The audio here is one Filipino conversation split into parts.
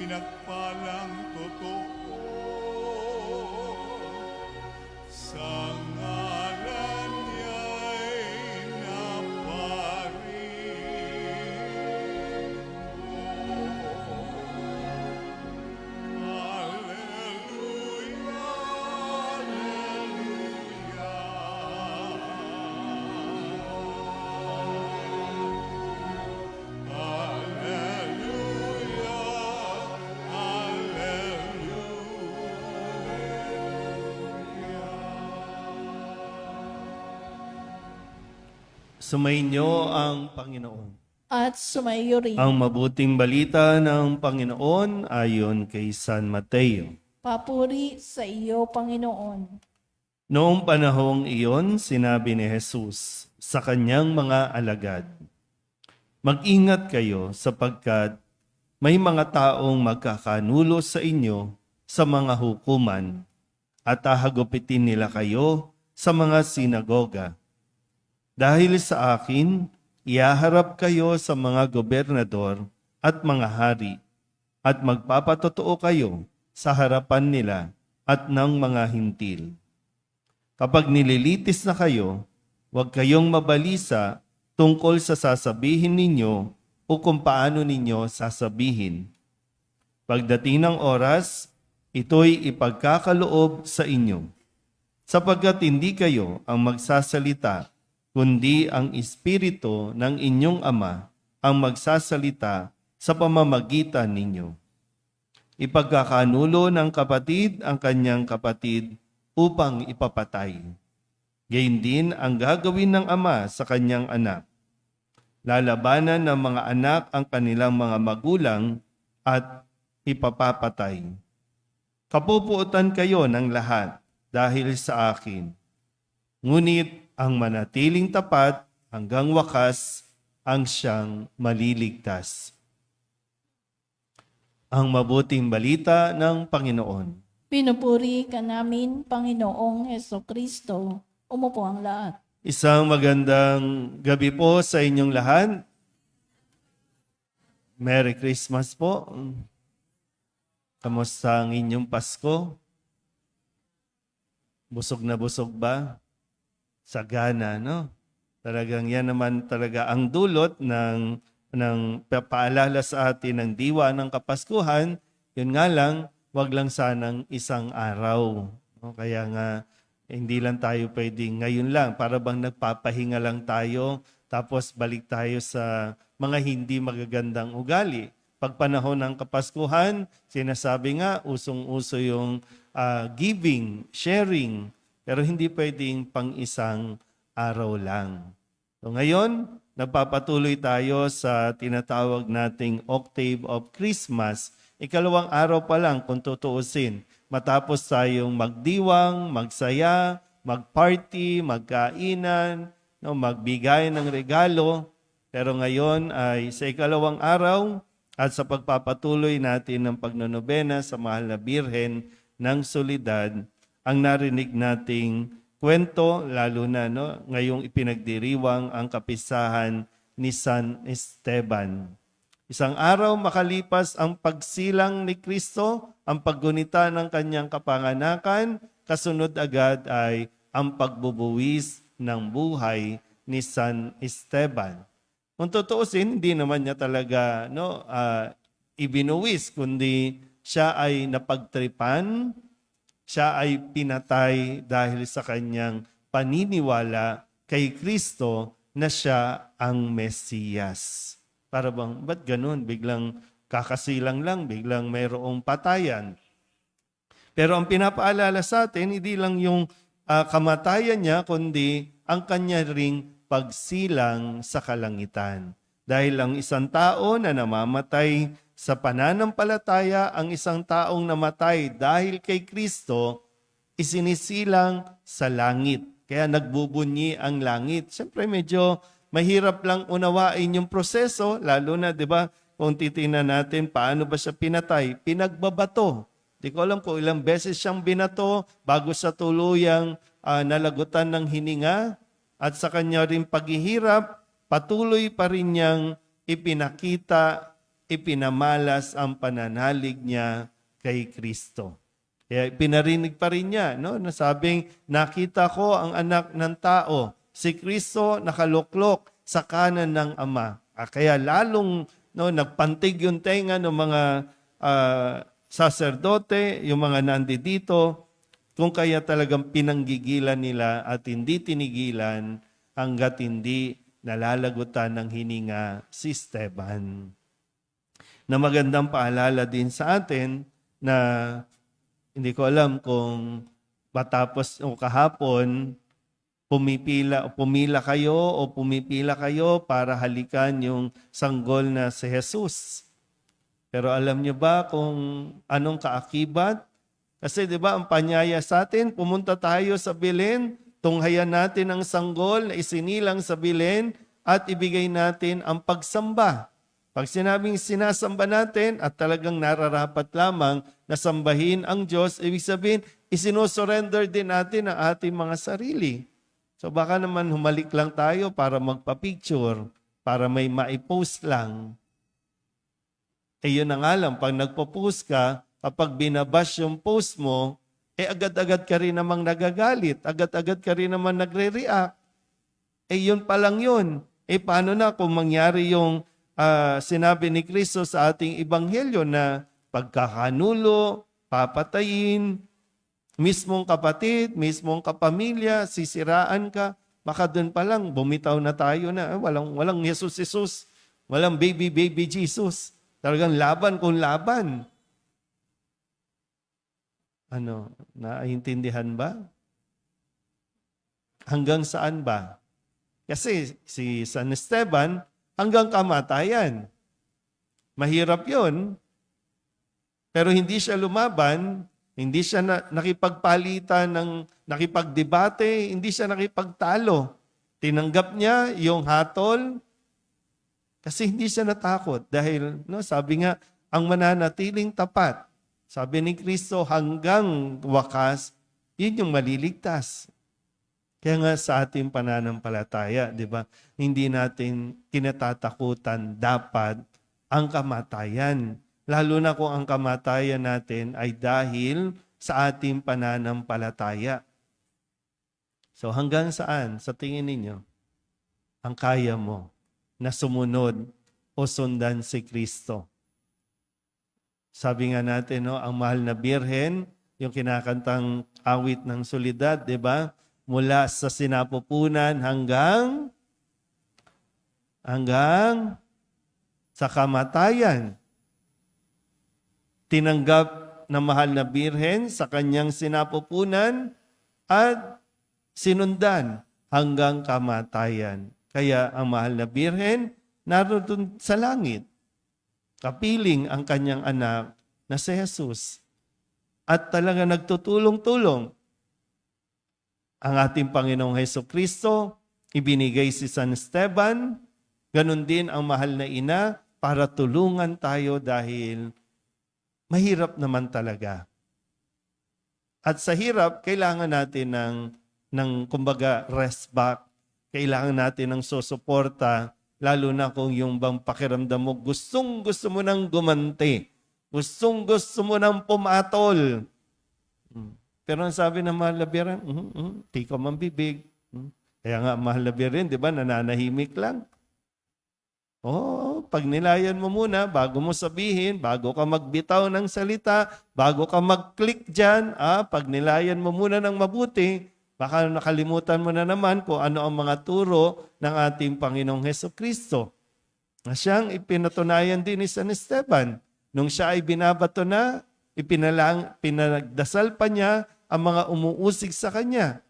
pinagpalang totoo sa ngalan niya'y naparito. Alleluia, Sumainyo ang Panginoon. At sumaiyo rin. Ang mabuting balita ng Panginoon ayon kay San Mateo. Papuri sa iyo, Panginoon. Noong panahong iyon, sinabi ni Jesus sa kanyang mga alagad, "Mag-ingat kayo sapagkat may mga taong magkakanulo sa inyo sa mga hukuman at hahagupitin nila kayo sa mga sinagoga. Dahil sa akin, ihaharap kayo sa mga gobernador at mga hari at magpapatotoo kayo sa harapan nila at ng mga hintil. Kapag nililitis na kayo, huwag kayong mabalisa tungkol sa sasabihin ninyo o kung paano ninyo sasabihin. Pagdating ng oras, ito'y ipagkakaloob sa inyo, sapagkat hindi kayo ang magsasalita, kundi ang Espiritu ng inyong Ama ang magsasalita sa pamamagitan ninyo. Ipagkakanulo ng kapatid ang kanyang kapatid upang ipapatay. Gayun din ang gagawin ng ama sa kanyang anak. Lalabanan ng mga anak ang kanilang mga magulang at ipapapatay. Kapupuotan kayo ng lahat dahil sa akin. Ngunit ang manatiling tapat hanggang wakas ang siyang maliligtas." Ang mabuting balita ng Panginoon. Pinupuri ka namin, Panginoong Hesukristo. Umupo ang lahat. Isang magandang gabi po sa inyong lahat. Merry Christmas po. Kamusta ang inyong Pasko? Busog na busog ba? Sagana, no? Talagang yan naman talaga ang dulot ng paalala sa atin ng diwa ng Kapaskuhan. Yun nga lang, wag lang sanang isang araw. No? Kaya nga, hindi lang tayo pwedeng ngayon lang. Para bang nagpapahinga lang tayo, tapos balik tayo sa mga hindi magagandang ugali. Pag panahon ng Kapaskuhan, sinasabi nga, usong-uso yung giving, sharing, pero hindi pwedeng pang isang araw lang. So ngayon, nagpapatuloy tayo sa tinatawag nating Octave of Christmas. Ikalawang araw pa lang kung tutuusin. Matapos tayong magdiwang, magsaya, magparty, magkainan, no, magbigay ng regalo. Pero ngayon ay sa ikalawang araw at sa pagpapatuloy natin ng pagnonobena sa Mahal na Birhen ng Soledad, ang narinig nating kwento, lalo na ngayong ipinagdiriwang ang kapisahan ni San Esteban. Isang araw makalipas ang pagsilang ni Kristo, ang paggunita ng kanyang kapanganakan, kasunod agad ay ang pagbubuwis ng buhay ni San Esteban. Kung tutuusin, hindi naman niya talaga ibinuwis, kundi siya ay napagtripan, siya ay pinatay dahil sa kanyang paniniwala kay Kristo na siya ang Mesiyas. Para bang, ba't ganun? Biglang kakasilang lang, biglang mayroong patayan. Pero ang pinapaalala sa atin, hindi lang yung kamatayan niya, kundi ang kanya ring pagsilang sa kalangitan. Dahil ang isang tao na namamatay sa pananampalataya, ang isang taong namatay dahil kay Kristo, isinisilang sa langit. Kaya nagbubunyi ang langit. Siyempre medyo mahirap lang unawain yung proseso, lalo na, di ba, kung titingnan natin paano ba siya pinatay, pinagbabato. Di ko alam kung ilang beses siyang binato bago sa tuluyang nalagutan ng hininga, at sa kanya rin paghihirap, patuloy pa rin niyang ipinakita ipinamalas ang pananalig niya kay Kristo. Kaya pinarinig pa rin niya, no? Nasabing, nakita ko ang anak ng tao, si Kristo nakaluklok sa kanan ng Ama. Kaya lalong nagpantig yung tenga ng mga saserdote, yung mga nandito, kung kaya talagang pinanggigilan nila at hindi tinigilan hanggat hindi nalalagutan ng hininga si Esteban. Na magandang paalala din sa atin na hindi ko alam kung matapos o kahapon pumila kayo para halikan yung sanggol na si Jesus. Pero alam niyo ba kung anong kaakibat? Kasi 'di ba ang panyaya sa atin, pumunta tayo sa Belen, tunghayan natin ang sanggol na isinilang sa Belen at ibigay natin ang pagsamba. Pag sinabing sinasamba natin at talagang nararapat lamang na sambahin ang Diyos, ibig sabihin, isinusurrender din natin ang ating mga sarili. So baka naman humalik lang tayo para magpa-picture, para may maipost lang. Eh yun na nga lang, pag nagpo-post ka, kapag binabash yung post mo, agad-agad ka rin namang nagagalit, agad-agad ka rin namang nagre-react. Yun pa lang yun. Paano na kung mangyari yung sinabi ni Kristo sa ating ebanghelyo na pagkakanulo, papatayin, mismong kapatid, mismong kapamilya, sisiraan ka, baka doon pa lang bumitaw na tayo na walang Jesus, walang baby Jesus. Talagang laban kung laban. Naiintindihan ba? Hanggang saan ba? Kasi si San Esteban, hanggang kamatayan. Mahirap yon. Pero hindi siya lumaban, hindi siya nakipagpalitan, nakipagdebate, hindi siya nakipagtalo. Tinanggap niya yung hatol kasi hindi siya natakot. Dahil sabi nga, ang mananatiling tapat, sabi ni Kristo, hanggang wakas, yun yung maliligtas. Kaya nga sa ating pananampalataya, di ba, hindi natin kinatatakutan dapat ang kamatayan. Lalo na kung ang kamatayan natin ay dahil sa ating pananampalataya. So hanggang saan, sa tingin ninyo, ang kaya mo na sumunod o sundan si Kristo? Sabi nga natin, ang mahal na birhen, yung kinakantang awit ng solidad, di ba? Mula sa sinapupunan hanggang sa kamatayan. Tinanggap na mahal na birhen sa kanyang sinapupunan at sinundan hanggang kamatayan. Kaya ang mahal na birhen naroon sa langit. Kapiling ang kanyang anak na si Jesus. At talaga nagtutulong-tulong. Ang ating Panginoong Hesukristo, ibinigay si San Esteban, ganun din ang mahal na ina para tulungan tayo dahil mahirap naman talaga. At sa hirap, kailangan natin ng kumbaga rest back. Kailangan natin ng susuporta, lalo na kung yung bang pakiramdam mo, gustong-gusto mo nang gumanti. Gustong-gusto mo nang pumatol. Pero ang sabi ng mahal na birhen, tika mang bibig. Kaya nga mahal na birhen, di ba, nananahimik lang. Pag nilayan mo muna, bago mo sabihin, bago ka magbitaw ng salita, bago ka mag-click dyan, pag nilayan mo muna ng mabuti, baka nakalimutan mo na naman kung ano ang mga turo ng ating Panginoong Hesukristo. Na siyang ipinatunayan din ni San Esteban. Nung siya ay binabato na, pinagdasal pa niya ang mga umuusig sa kanya.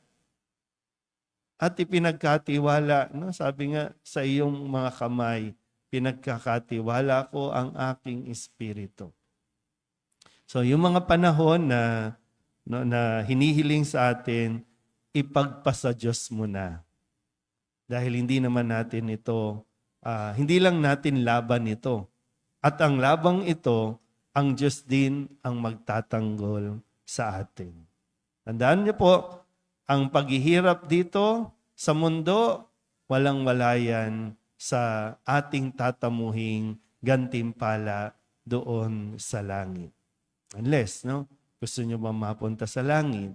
At ipinagkatiwala, sabi nga, sa iyong mga kamay, pinagkakatiwala ko ang aking espiritu. So yung mga panahon na hinihiling sa atin, ipagpasa Diyos mo na. Dahil hindi naman natin ito, hindi lang natin laban ito. At ang labang ito, ang Diyos din ang magtatanggol sa atin. Tandaan niyo po, ang paghihirap dito sa mundo, walang-wala yan sa ating tatamuhing gantimpala doon sa langit. Unless, no? Gusto nyo ba mapunta sa langit?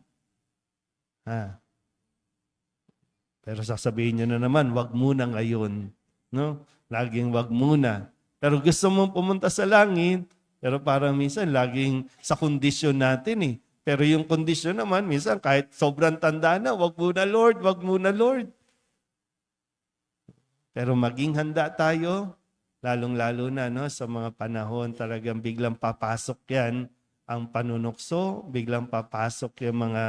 Pero sasabihin nyo na naman, wag muna ngayon. No? Laging wag muna. Pero gusto mong pumunta sa langit, pero parang minsan laging sa kondisyon natin eh. Pero yung kondisyon naman, minsan kahit sobrang tanda na, wag muna Lord, wag muna Lord. Pero maging handa tayo, lalong-lalo na no, sa mga panahon talagang biglang papasok yan ang panunukso, biglang papasok yung mga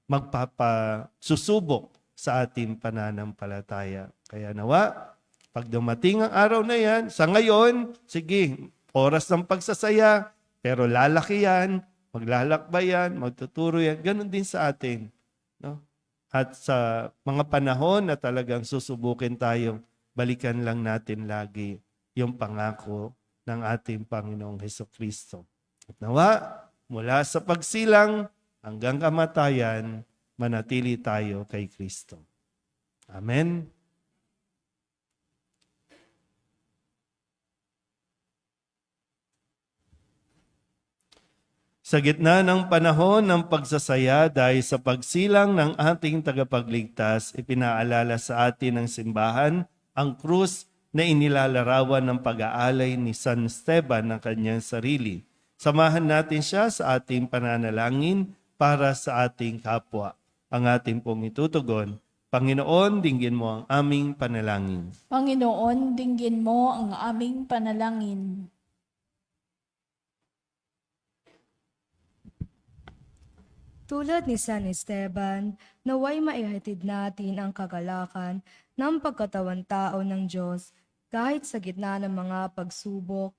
magpapasusubok sa ating pananampalataya. Kaya nawa, pag dumating ang araw na yan, sa ngayon, sige, oras ng pagsasaya, pero lalaki yan, maglalakbay yan, magtuturo yan, ganun din sa atin. No? At sa mga panahon na talagang susubukin tayo, balikan lang natin lagi yung pangako ng ating Panginoong Hesukristo. At nawa, mula sa pagsilang hanggang kamatayan, manatili tayo kay Kristo. Amen. Sa gitna ng panahon ng pagsasaya dahil sa pagsilang ng ating tagapagligtas, ipinaalala sa atin ng simbahan ang krus na inilalarawan ng pag-aalay ni San Esteban ng kanyang sarili. Samahan natin siya sa ating pananalangin para sa ating kapwa. Ang ating pong itutugon, Panginoon, dinggin mo ang aming panalangin. Panginoon, dinggin mo ang aming panalangin. Tulad ni San Esteban, naway maihatid natin ang kagalakan ng pagkatawan-tao ng Diyos kahit sa gitna ng mga pagsubok